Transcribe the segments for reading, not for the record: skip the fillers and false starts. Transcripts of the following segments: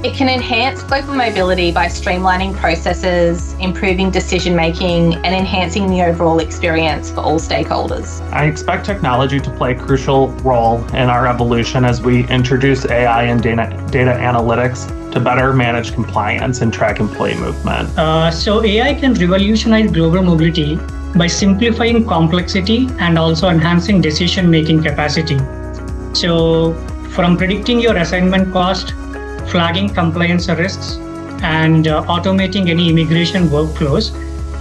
It can enhance global mobility by streamlining processes, improving decision-making, and enhancing the overall experience for all stakeholders. I expect technology to play a crucial role in our evolution as we introduce AI and data analytics to better manage compliance and track employee movement. So AI can revolutionize global mobility by simplifying complexity and also enhancing decision-making capacity. So from predicting your assignment cost, flagging compliance risks, and automating any immigration workflows,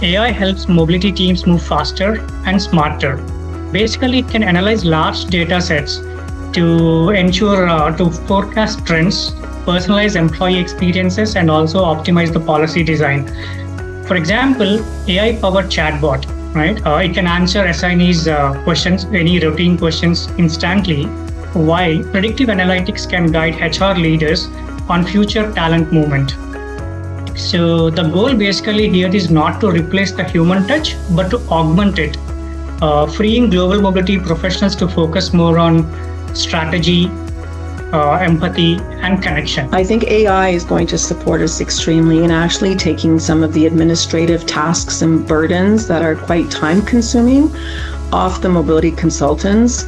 AI helps mobility teams move faster and smarter. Basically, it can analyze large data sets to ensure to forecast trends, personalize employee experiences, and also optimize the policy design. For example, AI-powered chatbot, right? It can answer assignees' questions, any routine questions instantly, while predictive analytics can guide HR leaders on future talent movement. So the goal basically here is not to replace the human touch, but to augment it, freeing global mobility professionals to focus more on strategy, empathy, and connection. I think AI is going to support us extremely in actually taking some of the administrative tasks and burdens that are quite time consuming off the mobility consultants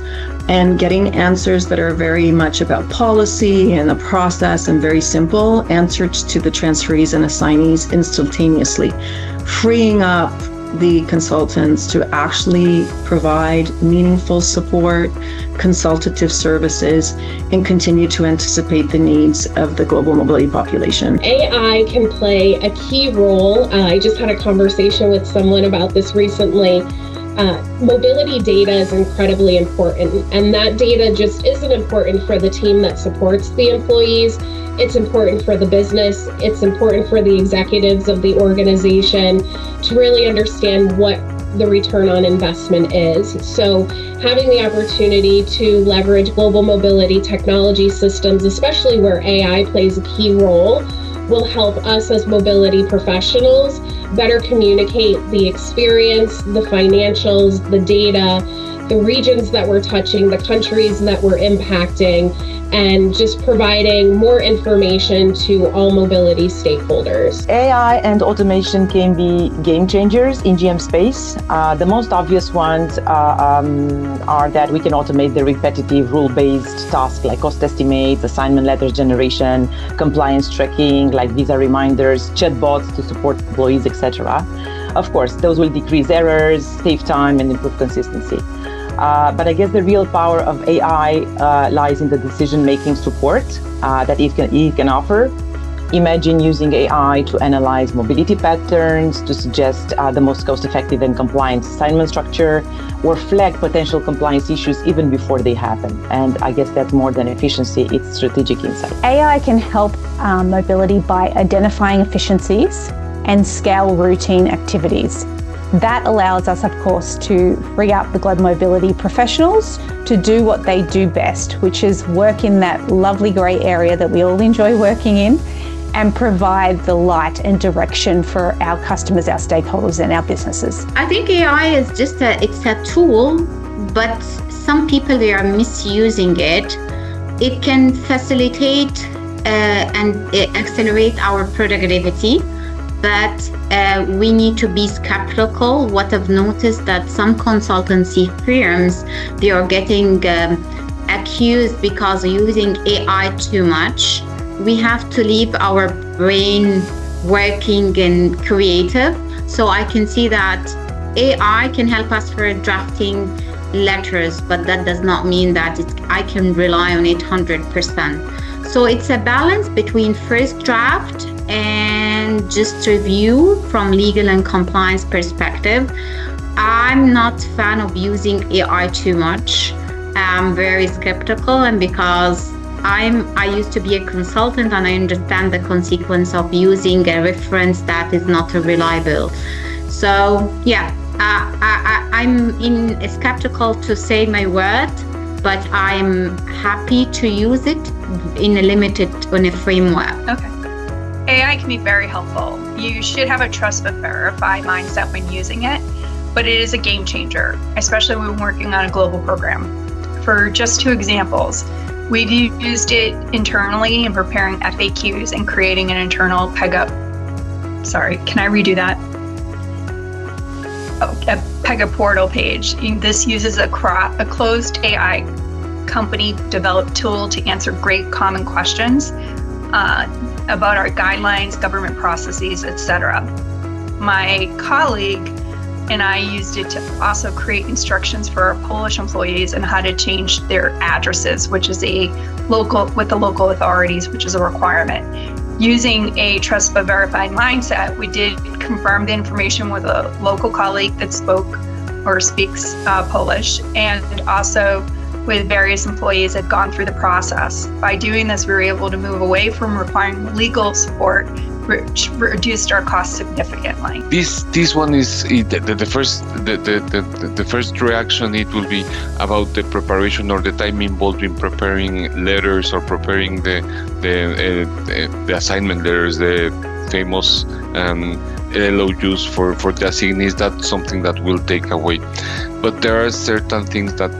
and getting answers that are very much about policy and the process and very simple answers to the transferees and assignees instantaneously, freeing up the consultants to actually provide meaningful support, consultative services, and continue to anticipate the needs of the global mobility population. AI can play a key role. I just had a conversation with someone about this recently. Mobility data is incredibly important, and that data just isn't important for the team that supports the employees. It's important for the business. It's important for the executives of the organization to really understand what the return on investment is. So having the opportunity to leverage global mobility technology systems, especially where AI plays a key role, will help us as mobility professionals better communicate the experience, the financials, the data, the regions that we're touching, the countries that we're impacting, and just providing more information to all mobility stakeholders. AI and automation can be game changers in GM space. The most obvious ones are that we can automate the repetitive rule-based tasks like cost estimates, assignment letters generation, compliance tracking like visa reminders, chatbots to support employees, etc. Of course, those will decrease errors, save time, and improve consistency. But I guess the real power of AI lies in the decision-making support that it can offer. Imagine using AI to analyze mobility patterns, to suggest the most cost-effective and compliant assignment structure, or flag potential compliance issues even before they happen. And I guess that's more than efficiency, it's strategic insight. AI can help mobility by identifying efficiencies and scale routine activities. That allows us, of course, to free up the global mobility professionals to do what they do best, which is work in that lovely grey area that we all enjoy working in and provide the light and direction for our customers, our stakeholders, and our businesses. I think AI is just it's a tool, but some people, they are misusing it. It can facilitate and accelerate our productivity. But we need to be skeptical. What I've noticed that some consultancy firms, they are getting accused because of using AI too much. We have to leave our brain working and creative. So I can see that AI can help us for drafting letters, but that does not mean that I can rely on it 100%. So it's a balance between first draft and just review from legal and compliance perspective. I'm not a fan of using AI too much. I'm very skeptical, and because I used to be a consultant, and I understand the consequence of using a reference that is not reliable. So yeah, I'm skeptical to say my word, but I'm happy to use it in a framework. Okay. AI can be very helpful. You should have a trust but verify mindset when using it, but it is a game changer, especially when working on a global program. For just 2 examples, we've used it internally in preparing FAQs and creating an internal can I redo that? A Pega portal page. This uses a closed AI company developed tool to answer great common questions about our guidelines, government processes, etc. My colleague and I used it to also create instructions for our Polish employees on how to change their addresses, which is with the local authorities, which is a requirement. Using a trust but verified mindset, we did confirm the information with a local colleague that speaks Polish, and also with various employees that had gone through the process. By doing this, we were able to move away from requiring legal support, which reduced our costs significantly. This one is the first reaction. It will be about the preparation or the time involved in preparing letters or preparing the assignment letters, the famous LOUs for the assignees. That's something that will take away. But there are certain things that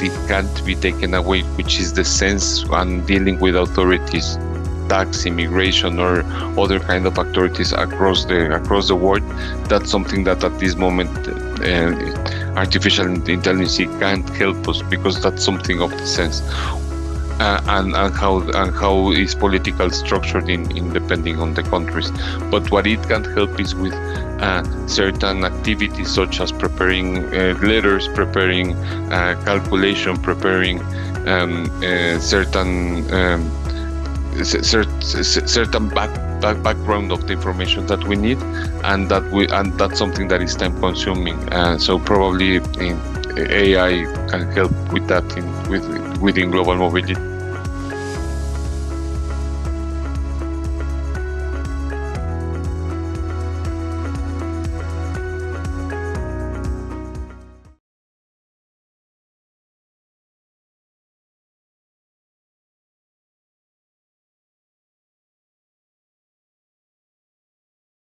it can't be taken away, which is the sense and dealing with authorities, tax, immigration, or other kind of authorities across the world. That's something that at this moment artificial intelligence can't help us, because that's something of the sense. And how is political structured in depending on the countries. But what it can help is with certain activities such as preparing letters, preparing calculation, preparing certain background of the information that we need, and that's something that is time consuming. So probably AI can help with that within global mobility.